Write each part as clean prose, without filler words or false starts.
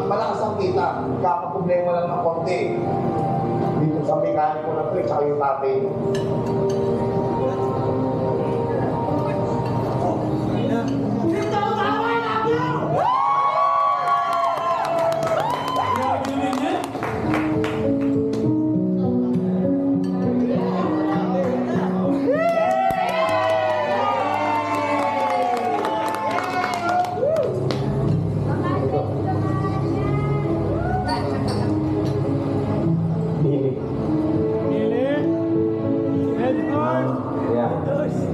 malakas ang kita. Kakaproblema lang ng konti. Dito sa mekaniko na ito, tsaka yung tatay.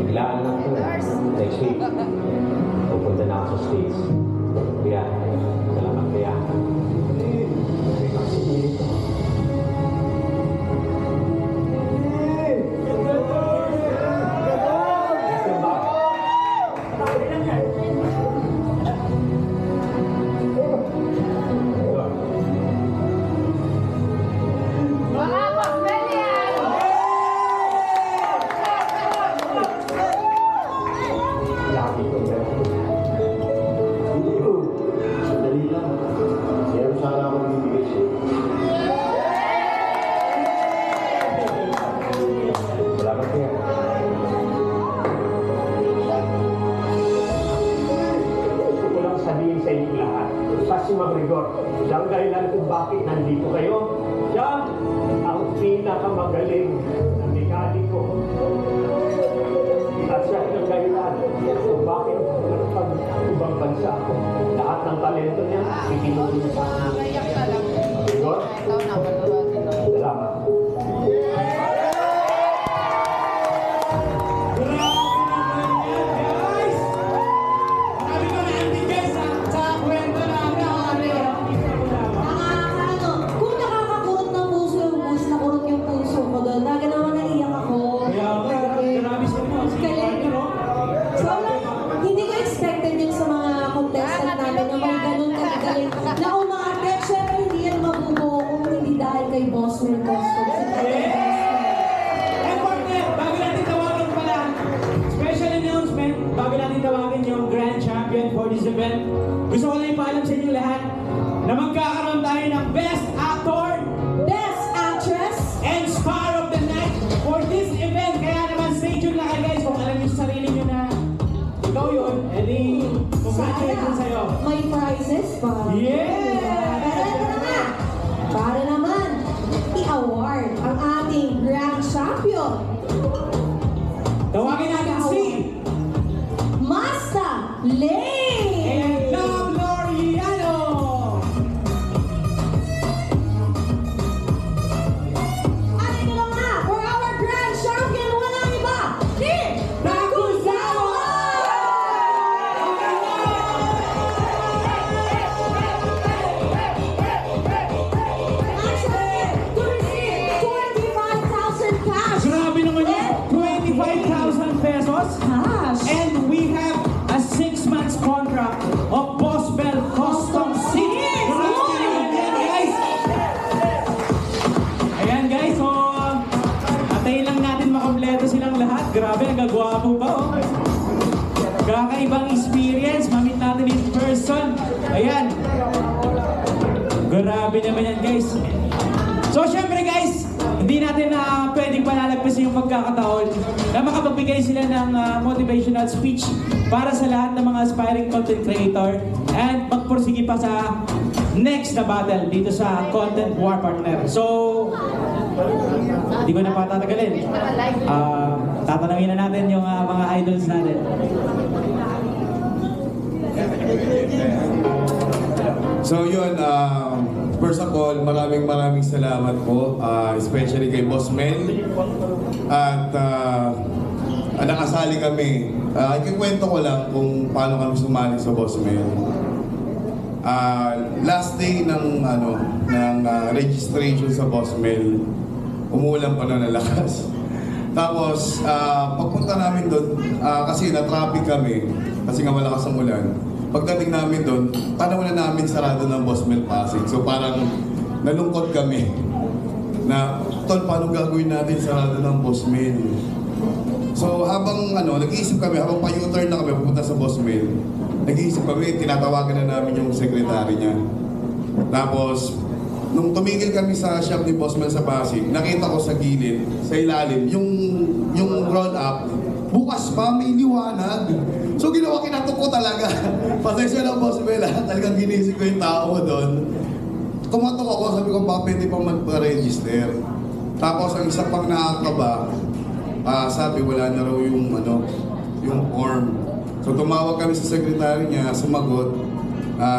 Biglaan lang ito. Next week, pupunta na ako sa States. Kaya, salamat kaya. Si Magregor, siyang dahilan kung bakit nandito kayo. Siya ang pinakamagaling na mekaniko. At siya ang dahilan kung bakit ibang bansa ako. Lahat ng talento niya, itinulong sa akin. Magregor, salamat. Hindi ko expected yung sa mga contestant natin na may ganun kagaling na umaakit. Siyempre, hindi yan mabubuo kung hindi dahil kay Boss Mel Customs. Eh, partner, bago natin tawagin pala, special announcement, bago natin tawagin yung grand champion for this event, gusto ko lang ipaalam sa inyo lahat na magkakaroon tayo ng Best Actor, Best Actress, and Star of the Night for this event. Kaya naman, stay tuned lang kayo guys kung alam niyo sa sarili niyo na ikaw yun, edi congratulations sa'yo. may prizes pa. Yeah! Pero ito naman, para naman i-award ang ating Grand Champion, Tawagin natin si Masta Lane! and Love Loriano! At ito na nga, for our Grand Champion, walang iba, Kim Takuzawa! Actually, to receive 25,000 cash. Grabe naman yun! 25,000 pesos! Cash. And we have a 6 months contract of Boss Bell Custom Seats. Grabe naman yan, guys! Ayan guys, so atayin lang natin makompleto silang lahat. Grabe, nagagwapo pa oh. Kakaibang experience, mamit natin in person. Ayan. Grabe naman yan guys. So syempre guys, hindi natin na pwedeng palalagpasin yung pagkakataon na makapagbigay sila ng motivational speech para sa lahat ng mga aspiring content creator and magpursige pa sa next na battle dito sa Content War Partner. So, hindi ko na patatagalin. Tatanungin na natin yung mga idols natin. So yun, first of all, maraming salamat po, especially kay Boss Mel. At nakasali kami. Ikikwento ko lang kung paano kami sumali sa Boss Mel. Last day ng registration sa Boss Mel, umuulan pa na lakas. Tapos, pagpunta namin doon, kasi na-traffic kami, kasi nga malakas ang ulan. Pagdating namin doon, tanaw na namin sarado ng Boss Mel Pasig. So parang nalungkot kami na, tol, paano gagawin natin sarado ng Boss Mel? So habang nag-iisip kami, habang pa-U-turn na kami pupunta sa Boss Mel, nag-iisip kami, tinatawagan na namin yung secretary niya. Tapos, nung tumigil kami sa shop ni Boss Mel sa Pasig, nakita ko sa gilid, sa ilalim, yung roll up, bukas pa, may liwanag. So ginawa, kinatok ko talaga. Pasensya na, Boss Mel, talagang ginising ko yung tao doon. Kumatok ako, sabi ko, baka pwede pa magpa-register. Tapos ang isa pang nakakaba, sabi wala na raw yung form. So tumawag kami sa sekretary niya, sumagot.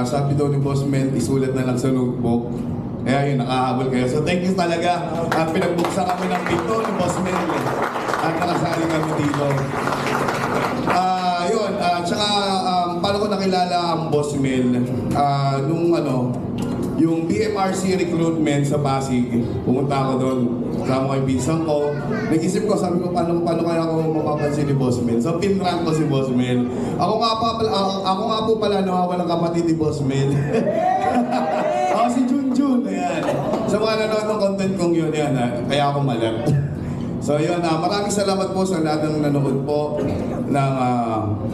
Sabi daw ni Boss Mel, isulat na lang sa notebook. Kaya yun, nakahabol kayo. So thank you talaga. Pinagbuksan kami ng pinto ni Boss Mel. At nakasali kami dito. Tsaka paano ko nakilala ang Boss Mel? Yung BMRC recruitment sa Pasig, pumunta ako doon. Kasama ko yung pinsan ko. Nag-isip ko, sabi ko, paano kaya ako mapapansin ni Boss Mel? So, pinrank ko si Boss Mel. Ako nga po pala nawawalang kapatid ni Boss Mel. Ako si Junjun. Ayan. Sa mga nanonood ng content kong yun, yan, kaya ako malat. So yun, maraming salamat po sa lahat ng nanood po ng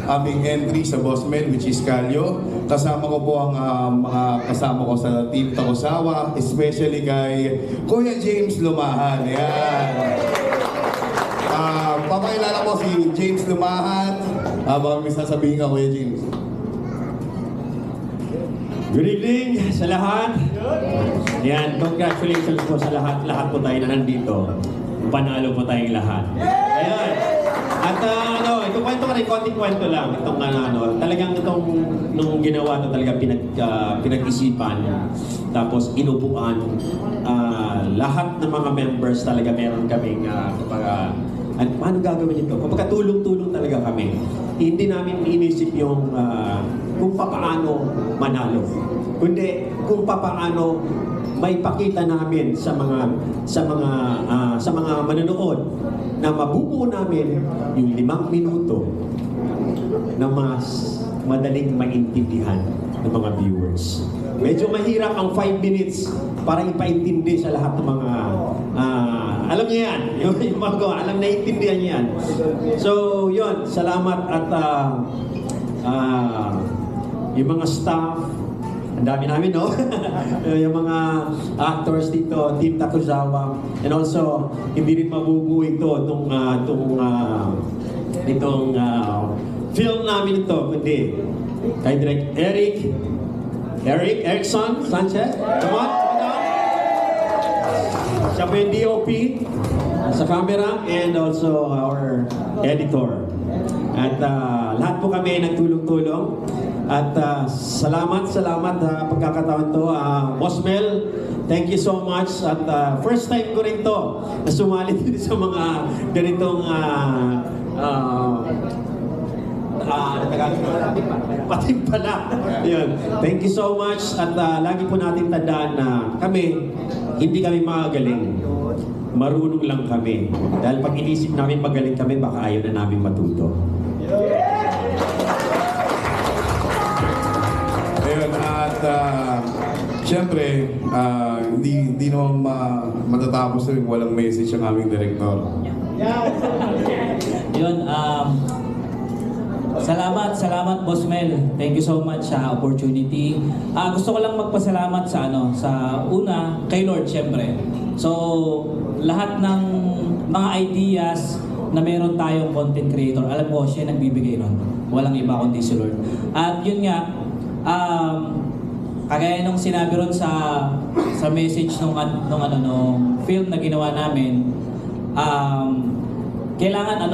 aming entry sa Boss Mel, which is Calio. Kasama ko po ang mga kasama ko sa Team Takosawa, especially kay Kuya James Lumahan. Ayan. Papakilala ko si James Lumahan. Baka may sasabihin ka, Kuya James. Good evening sa lahat. Yan, congratulations po sa lahat. Lahat po tayo na nandito. Panalo po tayong lahat. Ayan. At ito kwento ka rin, konting kwento lang. Itong talagang itong nung ginawa ito talaga pinag-isipan. Tapos inupuan. Lahat ng mga members talaga meron kaming paano gagawin ito? Kapag tulong-tulong talaga kami. Hindi namin inisip yung kung paano manalo. Kundi kung paano may pakita namin sa mga manonood na mabubuo namin yung 5 minuto na mas madaling maintindihan ng mga viewers. Medyo mahirap ang 5 minutes para ipaintindi sa lahat ng mga alam niyo yan, yung mga alam naiintindihan niya yan. So yun, salamat at yung mga staff. Ang dami namin, no? Yung mga actors dito, Team Takosawa. And also, hindi rin mabubuo ito itong film namin ito, kundi kay Direk Erickson Sanchez. Come on, siya po yung DOP sa camera and also our editor. At lahat po kami nagtulong-tulong. At salamat pagkakataon to. Boss Mel, thank you so much. At first time ko rin to na sumali dito sa mga ganitong pating pala. Yun. Thank you so much. At lagi po natin tandaan na hindi kami magaling. Marunong lang kami. Dahil pag inisip namin magaling kami, baka ayaw na namin matuto. Ayun, at siyempre, hindi naman matatapos na walang message ang aming director. Yun, salamat Boss Mel. Thank you so much sa opportunity. Gusto ko lang magpasalamat sa una kay Lord syempre. So lahat ng mga ideas na meron tayong content creator, alam ko siya nagbibigay nun. Walang iba kundi si Lord. At yun nga, kagaya nung sinabi ron sa message nung film na ginawa namin, kailangan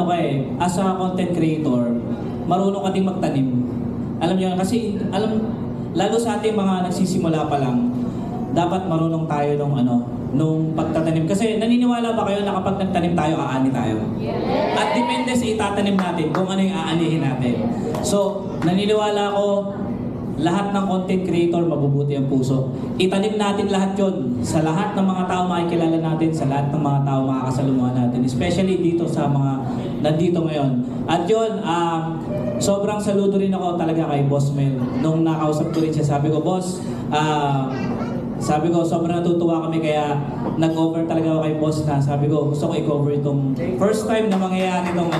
as a content creator, marunong ka ding magtanim. Alam niyo kasi lalo sa ating mga nagsisimula pa lang, dapat marunong tayo nung pagtatanim. Kasi naniniwala ba kayo na kapag nagtanim tayo, aani tayo? At depende sa itatanim natin kung ano yung aanihin natin. So, naniniwala ako, lahat ng content creator, mabubuti ang puso. Itanim natin lahat yon sa lahat ng mga tao makikilala natin, sa lahat ng mga tao makakasalumuhan natin. Especially dito sa mga nandito ngayon. At yun, sobrang saludo rin ako talaga kay Boss Mel. Nung nakausap ko rin siya, sabi ko, Boss, sobrang natutuwa kami kaya nag-over talaga ako kay Boss na sabi ko, gusto ko i-cover itong first time na mangyayari itong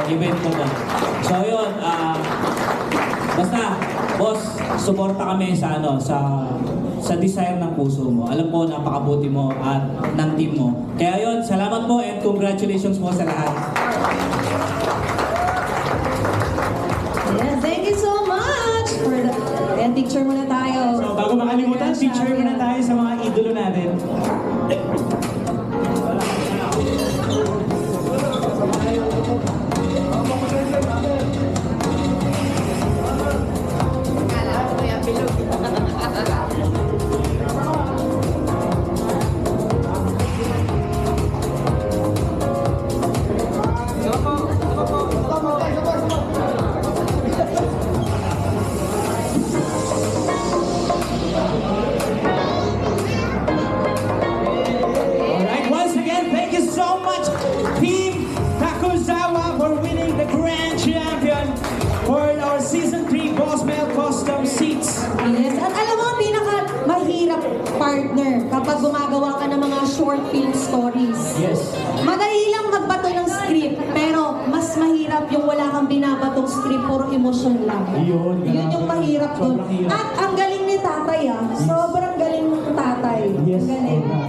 event ko to. So yun, basta, Boss, suporta kami sa sa desire ng puso mo. Alam ko, napakabuti mo at ng team mo. Kaya yun, salamat po and congratulations po sa lahat. Yes, thank you so much for the... Ayan, picture muna tayo. So bago makalimutan, picture muna tayo sa mga idolo natin. Alright, once again, thank you so much, Team Takuzawa, for winning the Grand Champion for our Season 3 Boss Mail Custom Seats. Yes, at alam mo, ang pinaka-mahirap partner kapag gumagawa ka ng mga short film stories. Yes. Madali lang magbato ng script, pero mas mahirap yung wala kang binabatong script, puro emosyon lang. Yun, Yun yung mahirap dun. Sobrang hirap. At ang galing ni tatay sobrang galing ng tatay. Yes. Galing.